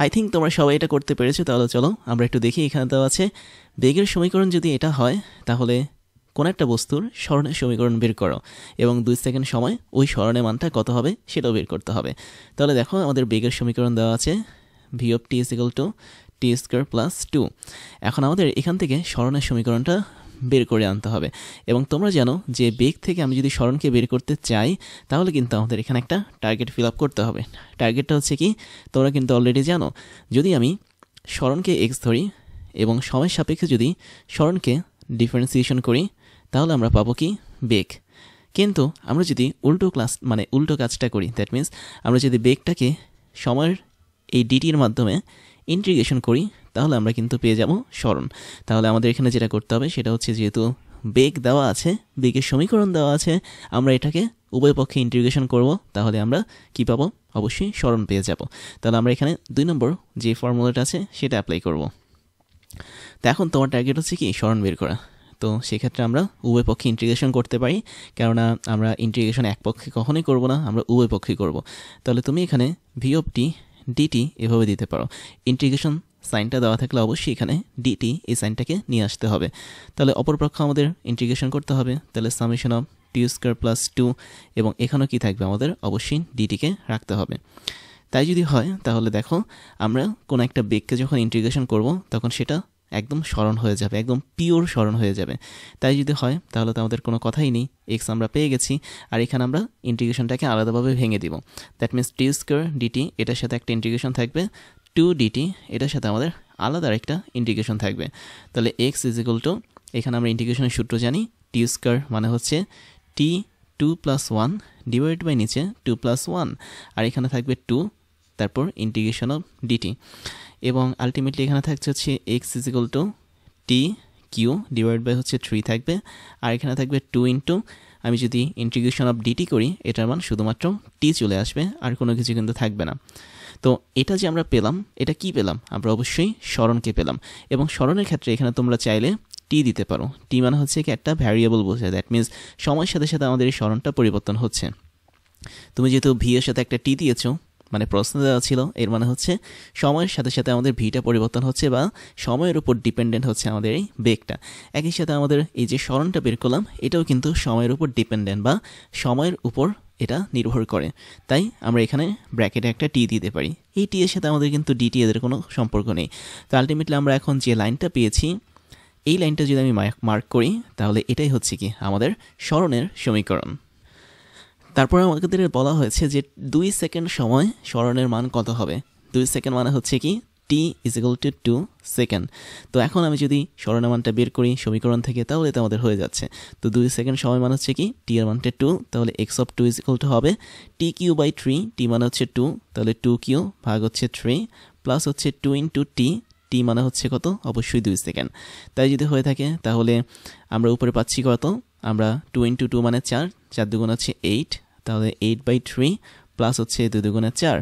I think তোমরা সবাই এটা করতে পেরেছো। তাহলে চলো আমরা একটু দেখি। এখানে দেওয়া আছে বেগের সমীকরণ যদি এটা হয় তাহলে কোন একটা বস্তুর সরণের সমীকরণ বের করো এবং 2 সেকেন্ড সময় ওই সরণের মানটা কত হবে সেটাও বের করতে হবে। তাহলে দেখো আমাদের বেগের সমীকরণ দেওয়া আছে v of t is equal to t square plus 2। এখন আমাদের এখান থেকে সরণের সমীকরণটা বের করে আনতে হবে এবং তোমরা জানো যে বেগ থেকে আমি যদি সরণকে বের করতে চাই তাহলে কিন্তু আমাদের এখানে একটা টার্গেট ফিল আপ করতে হবে। টার্গেটটা হচ্ছে কি, তোমরা কিন্তু অলরেডি জানো, যদি আমি সরণকে x ধরি এবং সময়ের সাপেক্ষে যদি সরণকে ডিফারেন্সিয়েশন করি তাহলে আমরা পাবো কি, বেগ। কিন্তু আমরা যদি উল্টো কাজটা করি, দ্যাট মিন্স আমরা যদি বেগটাকে সময়ের এই ডিটির মাধ্যমে ইন্টিগ্রেশন করি তাহলে আমরা কিন্তু পেয়ে যাব সরণ। তাহলে আমাদের এখানে যেটা করতে হবে সেটা হচ্ছে, যেহেতু বেগ দেওয়া আছে, বেগের সমীকরণ দেওয়া আছে, আমরা এটাকে উভয় পক্ষে ইন্টিগ্রেশন করব, তাহলে আমরা কি পাবো, অবশ্যই সরণ পেয়ে যাব। তাহলে আমরা এখানে 2 নম্বর যে ফর্মুলাটা আছে সেটা অ্যাপ্লাই করব। তো এখন তোমার টার্গেট হচ্ছে কি, সরণ বের করা। তো সেক্ষেত্রে আমরা উভয় পক্ষে ইন্টিগ্রেশন করতে পারি, কেননা আমরা ইন্টিগ্রেশন এক পক্ষে কখনোই করব না, আমরা উভয় পক্ষেই করব। তাহলে তুমি এখানে ভি অফ টি ডিটি এভাবে দিতে পারো। ইন্টিগ্রেশন সাইনটা দেওয়া থাকলে অবশ্যই এখানে ডিটি এই সাইনটাকে নিয়ে আসতে হবে। তাহলে অপরপক্ষ আমাদের ইন্টিগ্রেশন করতে হবে। তাহলে summation of T square plus 2 এবং এখানেও কি থাকবে, আমাদের অবশ্যই ডিটিকে রাখতে হবে। তাই যদি হয় তাহলে দেখো আমরা কোনো একটা বেগকে যখন ইন্টিগ্রেশন করব তখন সেটা একদম সরণ হয়ে যাবে, একদম পিওর সরণ হয়ে যাবে। তাই যদি হয় তাহলে তো আমাদের কোনো কথাই নেই, এক্স আমরা পেয়ে গেছি। আর এখানে আমরা ইন্টিগ্রেশনটাকে আলাদাভাবে ভেঙে দিব। That means t square dt এটার সাথে একটা ইন্টিগ্রেশন থাকবে, 2 ডিটি এটার সাথে আমাদের আলাদা একটা ইন্টিগ্রেশন থাকবে। তাহলে এক্স ইজ ইকুয়াল টু, এখানে আমরা ইন্টিগ্রেশনের সূত্র জানি, টি স্কোয়ার মানে হচ্ছে টি 2 + 1 ডিভাইড বাই নিচে 2 + 1, আর এখানে থাকবে 2, তারপর ইন্টিগ্রেশন অফ ডিটি, এবং আলটিমেটলি এখানে থাকছে হচ্ছে x is equal to t cube divide by হচ্ছে 3 থাকবে, আর এখানে থাকবে 2 ইন্টু, আমি যদি ইন্টিগ্রেশন অফ ডিটি করি এটার মান শুধুমাত্র টি চলে আসবে, আর কোনো কিছু কিন্তু থাকবে না। তো এটা যে আমরা পেলাম, এটা কি পেলাম, আমরা অবশ্যই সরণকে পেলাম। এবং সরণের ক্ষেত্রে এখানে তোমরা চাইলে টি দিতে পারো। টি মানে হচ্ছে কি, একটা ভ্যারিয়েবল বোঝায়, দ্যাট মিনস সময়ের সাথে সাথে আমাদের এই সরণটা পরিবর্তন হচ্ছে। তুমি যেহেতু ভি এর সাথে একটা টি দিয়েছো, মানে প্রশ্ন দেওয়া ছিল, এর মানে হচ্ছে সময়ের সাথে সাথে আমাদের ভিটা পরিবর্তন হচ্ছে বা সময়ের উপর ডিপেন্ডেন্ট হচ্ছে আমাদের এই বেগটা। একই সাথে আমাদের এই যে সরণটা বের করলাম এটাও কিন্তু সময়ের উপর ডিপেন্ডেন্ট বা সময়ের উপর এটা নির্ভর করে। তাই আমরা এখানে ব্র্যাকেটে একটা টি দিতে পারি। এই টি এর সাথে আমাদের কিন্তু ডিটি এদের কোনো সম্পর্ক নেই। তো আলটিমেটলি আমরা এখন যে লাইনটা পেয়েছি, এই লাইনটা যদি আমি মার্ক করি তাহলে এটাই হচ্ছে কি আমাদের সরণের সমীকরণ। তারপরে আমাদের বলা হয়েছে যে 2 সেকেন্ড সময় সরণের মান কত হবে। 2 সেকেন্ড মানে হচ্ছে কি, টি ইজ ইকুয়াল টু 2 সেকেন্ড। তো এখন আমি যদি সরণের মানটা বের করি সমীকরণ থেকে তাহলে এটা আমাদের হয়ে যাচ্ছে। তো 2 সেকেন্ড সময় মানে হচ্ছে কি, টি এর মানটা 2, তাহলে x of 2 is equal two হবে টি কিউ বাই 3, টি মানে হচ্ছে 2, তাহলে 2 কিউ ভাগ হচ্ছে 3 প্লাস হচ্ছে 2 ইন্টু টি, টি মানে হচ্ছে কত, অবশ্যই 2 সেকেন্ড। তাই যদি হয়ে থাকে তাহলে আমরা উপরে পাচ্ছি কত, আমরা 2 ইন্টু 2 মানে 4, 4 দুগুণ হচ্ছে 8, তাহলে 8/3 প্লাস হচ্ছে 2 দুগুণে 4।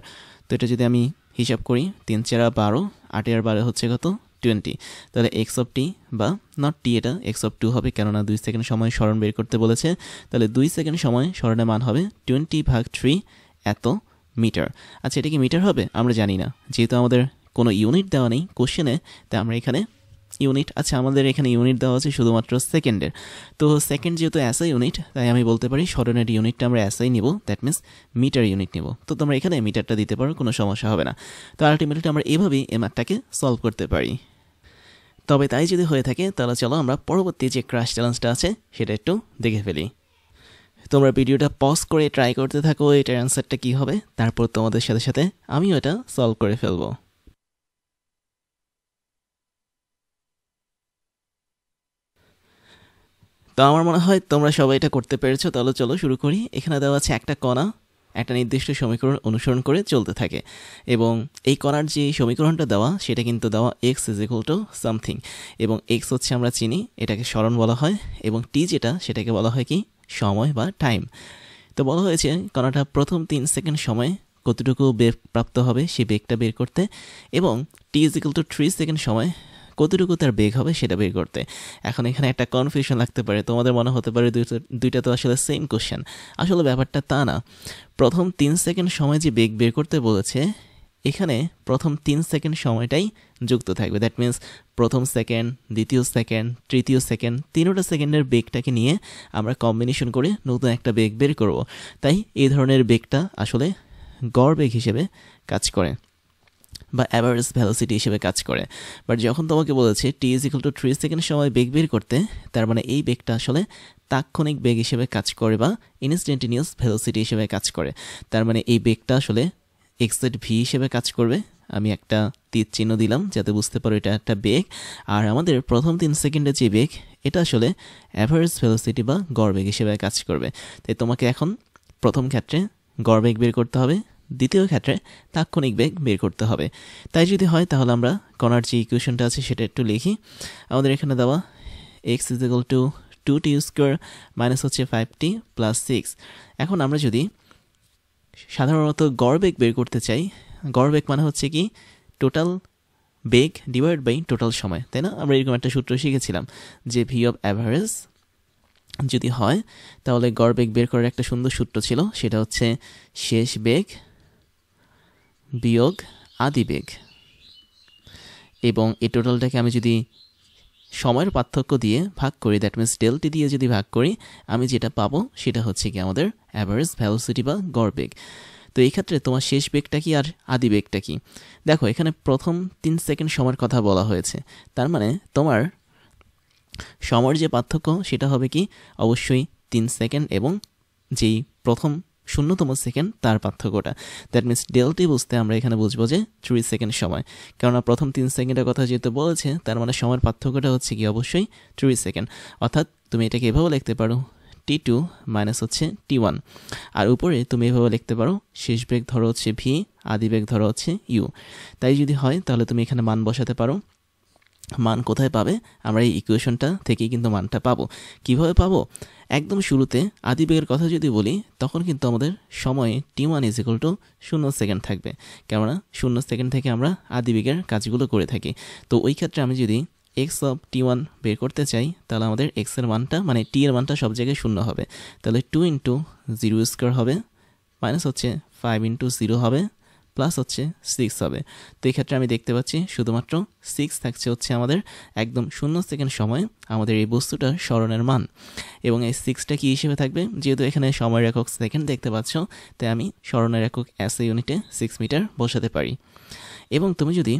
তো এটা যদি আমি হিসাব করি, 3 4 12, 8 আর 12 হচ্ছে কত, 20। তাহলে এক্স অফ টি বা নট টি, এটা এক্স অফ 2 হবে, কেননা 2 সেকেন্ড সময় সরণ বের করতে বলেছে। তাহলে 2 সেকেন্ড সময় সরণের মান হবে 20/3 এত মিটার। আচ্ছা, এটা কি মিটার হবে আমরা জানি না, যেহেতু আমাদের কোনো ইউনিট দেওয়া নেই কোশ্চেনে, তাই আমরা এখানে ইউনিট, আচ্ছা আমাদের এখানে ইউনিট দেওয়া আছে শুধুমাত্র সেকেন্ডের। তো সেকেন্ড যেহেতু এসআই ইউনিট, তাই আমি বলতে পারি সরণের ইউনিটটা আমরা এসআই নিব, দ্যাট মিনস মিটার ইউনিট নিব। তো তোমরা এখানে মিটারটা দিতে পারো, কোনো সমস্যা হবে না। তো আলটিমেটলি আমরা এভাবেই এই ম্যাথটাকে সলভ করতে পারি। তবে তাই যদি হয়ে থাকে তাহলে চলো আমরা পরবর্তী যে ক্র্যাশ চ্যালেঞ্জটা আছে সেটা একটু দেখে ফেলি। তোমরা ভিডিওটা পজ করে ট্রাই করতে থাকো এটার অ্যান্সারটা কী হবে, তারপর তোমাদের সাথে সাথে আমিও এটা সলভ করে ফেলবো। তো আমার মনে হয় তোমরা সবাই এটা করতে পেরেছো। তাহলে চলো শুরু করি। এখানে দেওয়া আছে একটা কণা একটা নির্দিষ্ট সমীকরণ অনুসরণ করে চলতে থাকে, এবং এই কণার যে সমীকরণটা দেওয়া সেটা কিন্তু দেওয়া x is equal to something, এবং এক্স হচ্ছে আমরা চিনি, এটাকে সরণ বলা হয়, এবং টি যেটা সেটাকে বলা হয় কি, সময় বা টাইম। তো বলা হয়েছে কণাটা প্রথম 3 সেকেন্ড সময়ে কতটুকু বেগ প্রাপ্ত হবে সেই বেগটা বের করতে, এবং টি ইজ ইকুয়াল টু 3 সেকেন্ড সময় কতটুকু তার বেগ হবে সেটা বের করতে। এখন এখানে একটা কনফিউশন লাগতে পারে, তোমাদের মনে হতে পারে দুইটা তো আসলে সেম কোশ্চেন। আসলে ব্যাপারটা তা না। প্রথম 3 সেকেন্ড সময় যে বেগ বের করতে বলেছে এখানে প্রথম 3 সেকেন্ড সময়টাই যুক্ত থাকবে। দ্যাট মিন্স প্রথম সেকেন্ড, দ্বিতীয় সেকেন্ড, তৃতীয় সেকেন্ড, তিনোটা সেকেন্ডের বেগটাকে নিয়ে আমরা কম্বিনেশন করে নতুন একটা বেগ বের করব। তাই এই ধরনের বেগটা আসলে গড় বেগ হিসেবে কাজ করে বা অ্যাভারেজ ভেলোসিটি হিসেবে কাজ করে। বাট যখন তোমাকে বলেছে টি ইজ ইকুয়াল টু 3 সেকেন্ড সময় বেগ বের করতে, তার মানে এই বেগটা আসলে তাৎক্ষণিক বেগ হিসেবে কাজ করে বা ইনস্ট্যান্টেনিয়াস ভেলোসিটি হিসেবে কাজ করে। তার মানে এই বেগটা আসলে এক্স-জেড ভি হিসেবে কাজ করবে। আমি একটা তীর চিহ্ন দিলাম যাতে বুঝতে পারো এটা একটা বেগ। আর আমাদের প্রথম 3 সেকেন্ডের যে বেগ, এটা আসলে অ্যাভারেজ ভেলোসিটি বা গড় বেগ হিসেবে কাজ করবে। তাই তোমাকে এখন প্রথম ক্ষেত্রে গড় বেগ বের করতে হবে, দ্বিতীয় ক্ষেত্রে তাৎক্ষণিক বেগ বের করতে হবে। তাই যদি হয় তাহলে আমরা কণার যে ইকুয়েশনটা আছে সেটা একটু লিখি। আমাদের এখানে দেওয়া x is equal two 2t square minus হচ্ছে 5t প্লাস 6। এখন আমরা যদি সাধারণত গড় বেগ বের করতে চাই, গড় বেগ মানে হচ্ছে কি টোটাল বেগ ডিভাইড বাই টোটাল সময়, তাই না? আমরা এরকম একটা সূত্র শিখেছিলাম যে ভি অফ অ্যাভারেজ যদি হয় তাহলে গড় বেগ বের করার একটা সুন্দর সূত্র ছিল, সেটা হচ্ছে শেষ বেগ বিয়োগ আদি বেগ। এবং এই টোটালটাকে আমি যদি সময়ের পার্থক্য দিয়ে ভাগ করি, দ্যাট মিনস ডেলটি দিয়ে যদি ভাগ করি, আমি যেটা পাবো সেটা হচ্ছে কি আমাদের অ্যাভারেজ ভেলোসিটি বা গড় বেগ। তো এই ক্ষেত্রে তোমার শেষ বেগটা কি আর আদি বেগটা কি? দেখো এখানে প্রথম 3 সেকেন্ড সময়ের কথা বলা হয়েছে, তার মানে তোমার সময়ের যে পার্থক্য সেটা হবে কি অবশ্যই 3 সেকেন্ড এবং যেই প্রথম 0তম সেকেন্ড তার পার্থক্যটা। দ্যাট মিনস ডেলটি বুঝতে আমরা এখানে বুঝবো যে 3 সেকেন্ড সময়, কেননা প্রথম 3 সেকেন্ডের কথা যেহেতু বলেছে, তার মানে সময়ের পার্থক্যটা হচ্ছে কি অবশ্যই 3 সেকেন্ড। অর্থাৎ তুমি এটাকে এভাবেও লিখতে পারো t2 মাইনাস হচ্ছে t1। আর উপরে তুমি এভাবে লিখতে পারো শেষ বেগ ধরো হচ্ছে ভি, আদি বেগ ধরো হচ্ছে ইউ। তাই যদি হয় তাহলে তুমি এখানে মান বসাতে পারো। মান কোথায় পাবে? আমরা এই ইকুয়েশনটা থেকেই কিন্তু মানটা পাবো। কিভাবে পাবো? একদম শুরুতে আদি বেগের কথা যদি বলি, তখন কিন্তু আমাদের সময়ে t1 is equal two 0 second থাকবে, কেননা 0 সেকেন্ড থেকে আমরা আদি বেগের কাজগুলো করে থাকি। তো ওই ক্ষেত্রে আমি যদি এক্স অফ t1 বের করতে চাই, তাহলে আমাদের এক্সের মানটা মানে টি এর মানটা সব জায়গায় 0 হবে। তাহলে 2 ইন্টু 0 স্কোয়ার হবে মাইনাস হচ্ছে 5 ইন্টু 0 হবে প্লাস হচ্ছে 6 হবে। তো এই ক্ষেত্রে আমি দেখতে পাচ্ছি শুধুমাত্র 6 থাকছে হচ্ছে আমাদের একদম 0 সেকেন্ড সময় আমাদের এই বস্তুটার স্মরণের মান। এবং এই 6টা কি হিসেবে থাকবে? যেহেতু এখানে সময়ের একক সেকেন্ড দেখতে পাচ্ছ, তাই আমি স্মরণের একক SI ইউনিটে 6 মিটার বসাতে পারি। এবং তুমি যদি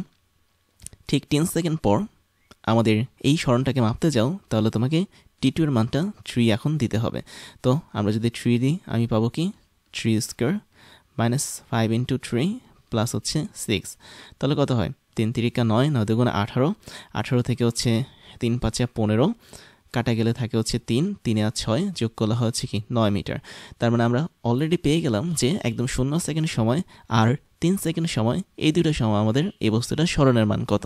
ঠিক 10 সেকেন্ড পর আমাদের এই স্মরণটাকে মাপতে যাও, তাহলে তোমাকে t2 এর মানটা 3 এখন দিতে হবে। তো আমরা যদি 3 দিই, আমি পাবো কি 3 স্কোয়ার মাইনাস 5 ইন্টু 3 প্লাস হচ্ছে 6। তাহলে কত হয়? 3 তিরিকা 9, 9 দুগুণে 18, 18 থেকে হচ্ছে 3 5 15, কাটা গেলে থাকে হচ্ছে 3, 3 আর 6 যোগ করলে হচ্ছে কি 9 মিটার। তার মানে আমরা অলরেডি পেয়ে গেলাম যে একদম 0 সেকেন্ড সময় আর 3 সেকেন্ড সময়, এই দুটো সময় আমাদের এই বস্তুটার স্মরণের মান কত।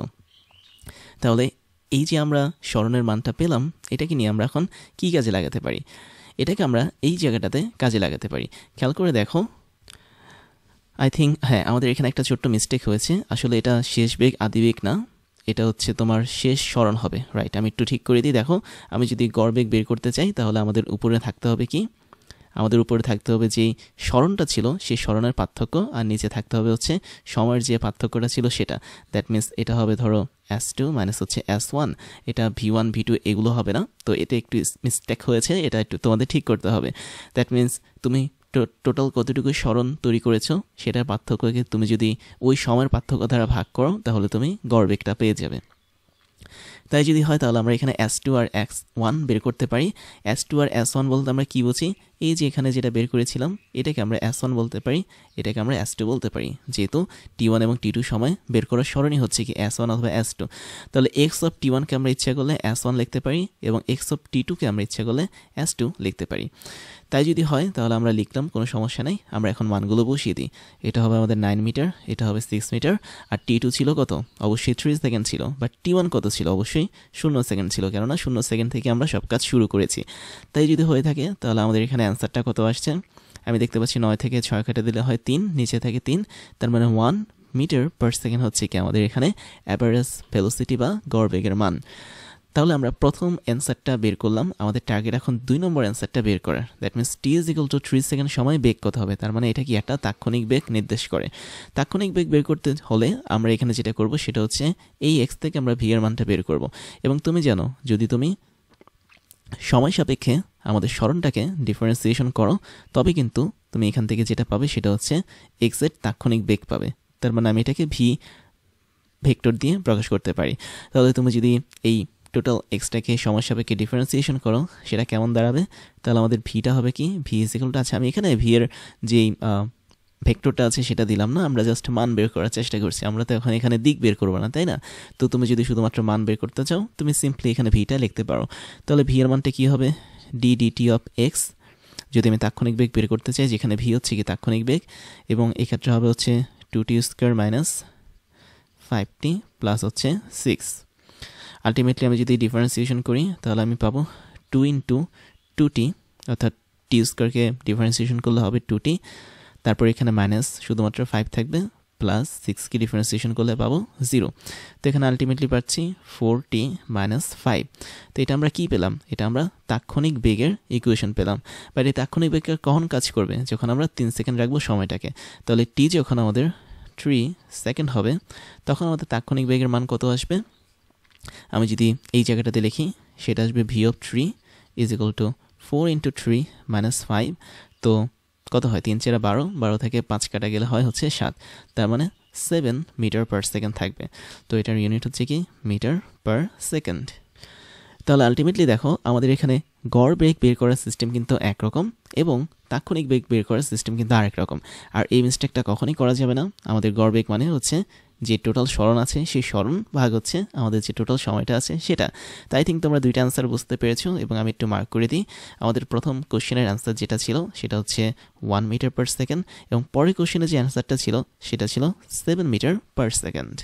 তাহলে এই যে আমরা স্মরণের মানটা পেলাম, এটাকে নিয়ে আমরা এখন কি কাজে লাগাতে পারি? এটাকে আমরা এই জায়গাটাতে কাজে লাগাতে পারি। খেয়াল করে দেখো, আই থিঙ্ক হ্যাঁ, আমাদের এখানে একটা ছোট্ট মিস্টেক হয়েছে। আসলে এটা শেষ বেগ আদি বেগ না, এটা হচ্ছে তোমার শেষ স্মরণ হবে। রাইট, আমি একটু ঠিক করে দিই। দেখো, আমি যদি গড় বেগ বের করতে চাই, তাহলে আমাদের উপরে থাকতে হবে কি? আমাদের উপরে থাকতে হবে যেই স্মরণটা ছিল সেই স্মরণের পার্থক্য, আর নিচে থাকতে হবে হচ্ছে সময়ের যে পার্থক্যটা ছিল সেটা। দ্যাট মিনস এটা হবে ধরো S2 মাইনাস হচ্ছে S1, এটা V1 V2 এগুলো হবে না। তো এটা একটু মিস্টেক হয়েছে, এটা একটু তোমাদের ঠিক করতে হবে। দ্যাট মিনস তুমি টোটাল কতটুকু স্মরণ তৈরি করেছো সেটার পার্থক্যকে তুমি যদি ওই সময়ের পার্থক্য দ্বারা ভাগ করো, তাহলে তুমি গড় বেগটা পেয়ে যাবে। তাই যদি হয় তাহলে আমরা এখানে S2 আর S1 বের করতে পারি। S2 আর S1 বলতে আমরা কি বুঝি? এই যে এখানে যেটা বের করেছিলাম, এটাকে আমরা S1 বলতে পারি, এটাকে আমরা S2 বলতে পারি, যেহেতু T1 এবং T2 সময় বের করার স্মরণই হচ্ছে কি S1 অথবা S2। তাহলে x অফ T1 কে আমরা ইচ্ছা করলে S1 লিখতে পারি এবং x অফ T2 কে আমরা ইচ্ছা করলে S2 লিখতে পারি। তাই যদি হয় তাহলে আমরা লিখলাম, কোনো সমস্যা নেই। আমরা এখন মানগুলো বসিয়ে দিই। এটা হবে আমাদের 9 মিটার, এটা হবে 6 মিটার, আর T2 ছিল কত? অবশ্যই 3 সেকেন্ড ছিল। বাট T1 কত ছিল? অবশ্যই 0 সেকেন্ড ছিল, কেননা 0 সেকেন্ড থেকে আমরা সব কাজ শুরু করেছি। তাই যদি হয়ে থাকে তাহলে আমাদের এখানে অ্যান্সারটা কত আসছে? আমি দেখতে পাচ্ছি 9 থেকে 6 কেটে দিলে হয় 3, নিচে থাকে 3, তার মানে 1 মিটার পার সেকেন্ড হচ্ছে কি আমাদের এখানে অ্যাভারেজ ভেলোসিটি বা গড় বেগের মান। তাহলে আমরা প্রথম অ্যান্সারটা বের করলাম, আমাদের টার্গেট এখন 2 নম্বর অ্যান্সারটা বের করার। That means T is equal two 3 second সময় বেগ কত হবে, তার মানে এটা কি একটা তাৎক্ষণিক বেগ নির্দেশ করে। তাৎক্ষণিক বেগ বের করতে হলে আমরা এখানে যেটা করব সেটা হচ্ছে এই এক্স থেকে আমরা ভি এর মানটা বের করব। এবং তুমি জানো যদি তুমি সময় সাপেক্ষে আমাদের সরণটাকে ডিফারেন্সিয়েশন করো তবে কিন্তু তুমি এখান থেকে যেটা পাবে সেটা হচ্ছে এক্সের তাৎক্ষণিক বেগ পাবে। তার মানে আমি এটাকে ভি ভেক্টর দিয়ে প্রকাশ করতে পারি। তাহলে তুমি যদি এই টোটাল এক্সটাকে সময় সাপেক্ষে ডিফারেন্সিয়েশন করো সেটা কেমন দাঁড়াবে, তাহলে আমাদের ভিটা হবে কি, ভি ইজ ইকুয়াল টু, আচ্ছা আমি এখানে ভি এর যেই ভেক্টরটা আছে সেটা দিলাম না, আমরা জাস্ট মান বের করার চেষ্টা করছি, আমরা তো এখন এখানে দিক বের করবো না, তাই না? তো তুমি যদি শুধুমাত্র মান বের করতে চাও তুমি সিম্পলি এখানে ভিটা লিখতে পারো। তাহলে ভি এর মানটা কী হবে, ডি ডিটি অফ এক্স, যদি আমি তাৎক্ষণিক বেগ বের করতে চাই যেখানে ভি হচ্ছে কি তাৎক্ষণিক বেগ, এবং এক্ষেত্রে হবে হচ্ছে 2t square minus 5t plus হচ্ছে 6। আলটিমেটলি আমি যদি ডিফারেন্সিয়েশন করি তাহলে আমি পাবো 2 ইন্টু 2t, অর্থাৎ টি স্কোয়ারকে ডিফারেন্সিয়েশন করলে হবে 2t, তারপর এখানে মাইনাস শুধুমাত্র 5 থাকবে, প্লাস 6কে ডিফারেন্সিয়েশন করলে পাবো 0। তো এখানে আলটিমেটলি পাচ্ছি 4t মাইনাস 5। তো এটা আমরা কি পেলাম, এটা আমরা তাৎক্ষণিক বেগের ইকুয়েশন পেলাম। বাট এই তাৎক্ষণিক বেগের কখন কাজ করবে, যখন আমরা 3 সেকেন্ড রাখবো সময়টাকে। তাহলে টি যখন আমাদের 3 সেকেন্ড হবে তখন আমাদের তাৎক্ষণিক বেগের মান কত আসবে, আমি যদি এই জায়গাটাতে লিখি সেটা আসবে V of 3 is equal two 4 into 3 minus 5। তো কত হয়, 3 4 12, 12 থেকে 5 কাটা গেলে হয় হচ্ছে 7, তার মানে 7 মিটার পার সেকেন্ড থাকবে। তো এটার ইউনিট হচ্ছে কি মিটার পার সেকেন্ড। তাহলে আলটিমেটলি দেখো আমাদের এখানে গড় বেগ বের করার সিস্টেম কিন্তু একরকম এবং তাৎক্ষণিক বেগ বের করার সিস্টেম কিন্তু আরেক রকম। আর এই মিস্টেকটা কখনই করা যাবে না। আমাদের গড় বেগ মানে হচ্ছে যে টোটাল সরণ আছে সেই সরণ ভাগ হচ্ছে আমাদের যে টোটাল সময়টা আছে সেটা। তাই থিঙ্ক তোমরা দুইটা অ্যান্সার বুঝতে পেরেছো, এবং আমি একটু মার্ক করে দিই। আমাদের প্রথম কোশ্চেনের অ্যান্সার যেটা ছিল সেটা হচ্ছে 1 মিটার পার সেকেন্ড, এবং পরের কোশ্চেনে যে অ্যান্সারটা ছিল সেটা ছিল 7 মিটার পার সেকেন্ড।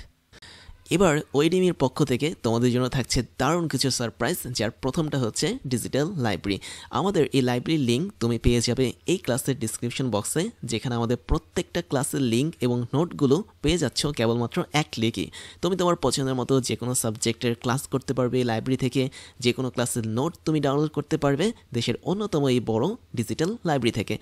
এবার ওয়েডিমির পক্ষ থেকে তোমাদের জন্য থাকছে দারুণ কিছু সারপ্রাইজ, যার প্রথমটা হচ্ছে ডিজিটাল লাইব্রেরি। আমাদের এই লাইব্রেরির লিঙ্ক তুমি পেয়ে যাবে এই ক্লাসের ডিসক্রিপশন বক্সে, যেখানে আমাদের প্রত্যেকটা ক্লাসের লিঙ্ক এবং নোটগুলো পেয়ে যাচ্ছ কেবলমাত্র এক ক্লিকে। তুমি তোমার পছন্দের মতো যে কোনো সাবজেক্টের ক্লাস করতে পারবে এই লাইব্রেরি থেকে, যে কোনো ক্লাসের নোট তুমি ডাউনলোড করতে পারবে দেশের অন্যতম এই বড় ডিজিটাল লাইব্রেরি থেকে।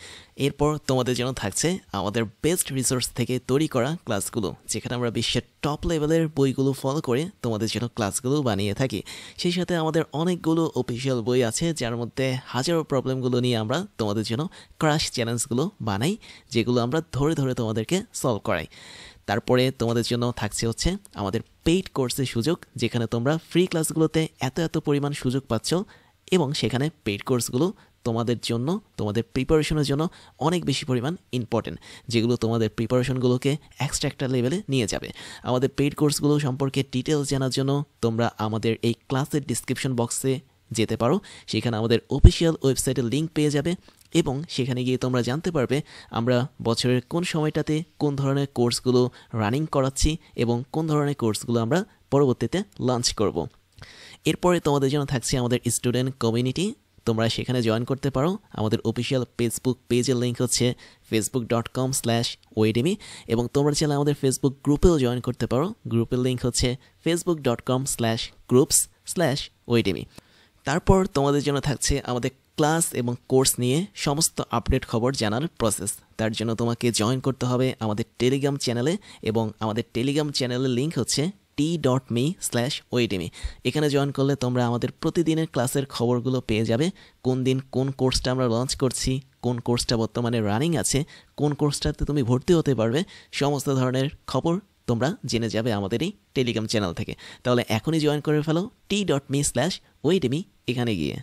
এরপর তোমাদের জন্য থাকছে আমাদের বেস্ট রিসোর্স থেকে তৈরি করা ক্লাসগুলো, যেখানে আমরা বিশ্বের টপ লেভেলের বইগুলো ফলো করে তোমাদের জন্য ক্লাসগুলো বানিয়ে থাকি। সেই সাথে আমাদের অনেকগুলো অফিসিয়াল বই আছে, যার মধ্যে হাজারো প্রবলেমগুলো নিয়ে আমরা তোমাদের জন্য ক্রাশ চ্যালেঞ্জগুলো বানাই, যেগুলো আমরা ধরে ধরে তোমাদেরকে সলভ করাই। তারপরে তোমাদের জন্য থাকছে হচ্ছে আমাদের পেইড কোর্সের সুযোগ, যেখানে তোমরা ফ্রি ক্লাসগুলোতে এত পরিমাণ সুযোগ পাচ্ছ, এবং সেখানে পেইড কোর্সগুলো তোমাদের জন্য, তোমাদের প্রিপারেশনের জন্য অনেক বেশি পরিমাণ ইম্পর্টেন্ট, যেগুলো তোমাদের প্রিপারেশনগুলোকে এক্সট্রা একটা লেভেলে নিয়ে যাবে। আমাদের পেইড কোর্সগুলো সম্পর্কে ডিটেলস জানার জন্য তোমরা আমাদের এই ক্লাসের ডিসক্রিপশন বক্সে যেতে পারো। সেখানে আমাদের অফিসিয়াল ওয়েবসাইটের লিঙ্ক পেয়ে যাবে, এবং সেখানে গিয়ে তোমরা জানতে পারবে আমরা বছরের কোন সময়টাতে কোন ধরনের কোর্সগুলো রানিং করাচ্ছি এবং কোন ধরনের কোর্সগুলো আমরা পরবর্তীতে লঞ্চ করব। এরপরে তোমাদের জন্য থাকছে আমাদের স্টুডেন্ট কমিউনিটি। তোমরা সেখানে জয়েন করতে পারো। আমাদের অফিসিয়াল ফেসবুক পেজের লিঙ্ক হচ্ছে facebook.com/oedemy, এবং তোমরা চাইলে আমাদের ফেসবুক গ্রুপেও জয়েন করতে পারো। গ্রুপের লিঙ্ক হচ্ছে facebook.com/groups/oedemy। তারপর তোমাদের জন্য থাকছে আমাদের ক্লাস এবং কোর্স নিয়ে সমস্ত আপডেট খবর জানার প্রসেস। তার জন্য তোমাকে জয়েন করতে হবে আমাদের টেলিগ্রাম চ্যানেলে, এবং আমাদের টেলিগ্রাম চ্যানেলের লিঙ্ক হচ্ছে t.me/oedemy। এখানে জয়েন করলে তোমরা আমাদের প্রতিদিনের ক্লাসের খবরগুলো পেয়ে যাবে। কোন দিন কোন কোর্সটা আমরা লঞ্চ করছি, কোন কোর্সটা বর্তমানে রানিং আছে, কোন কোর্সটাতে তুমি ভর্তি হতে পারবে, সমস্ত ধরনের খবর তোমরা জেনে যাবে আমাদের এই টেলিগ্রাম চ্যানেল থেকে। তাহলে এখনই জয়েন করে ফেলো t.me/oedemy এখানে গিয়ে।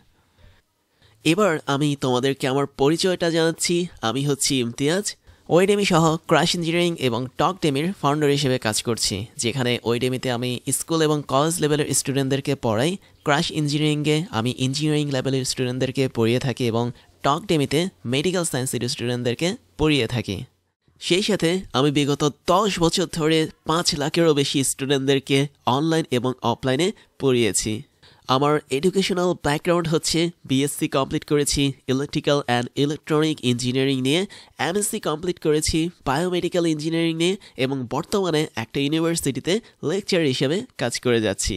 এবার আমি তোমাদেরকে আমার পরিচয়টা জানাচ্ছি। আমি হচ্ছি ইমতিয়াজ, ওয়েডেমি সহ ক্রাশ ইঞ্জিনিয়ারিং এবং টকডেমির ফাউন্ডার হিসেবে কাজ করছি, যেখানে ওয়েডেমিতে আমি স্কুল এবং কলেজ লেভেলের স্টুডেন্টদেরকে পড়াই, ক্রাশ ইঞ্জিনিয়ারিংয়ে আমি ইঞ্জিনিয়ারিং লেভেলের স্টুডেন্টদেরকে পড়িয়ে থাকি, এবং টকডেমিতে মেডিকেল সায়েন্সের স্টুডেন্টদেরকে পড়িয়ে থাকি। সেই সাথে আমি বিগত 10 বছর ধরে 5 লাখেরও বেশি স্টুডেন্টদেরকে অনলাইন এবং অফলাইনে পড়িয়েছি। আমার এডুকেশনাল ব্যাকগ্রাউন্ড হচ্ছে বিএসসি কমপ্লিট করেছি ইলেকট্রিক্যাল অ্যান্ড ইলেকট্রনিক ইঞ্জিনিয়ারিং নিয়ে, এমএসসি কমপ্লিট করেছি বায়োমেডিক্যাল ইঞ্জিনিয়ারিং নিয়ে, এবং বর্তমানে একটা ইউনিভার্সিটিতে লেকচার হিসেবে কাজ করে যাচ্ছি।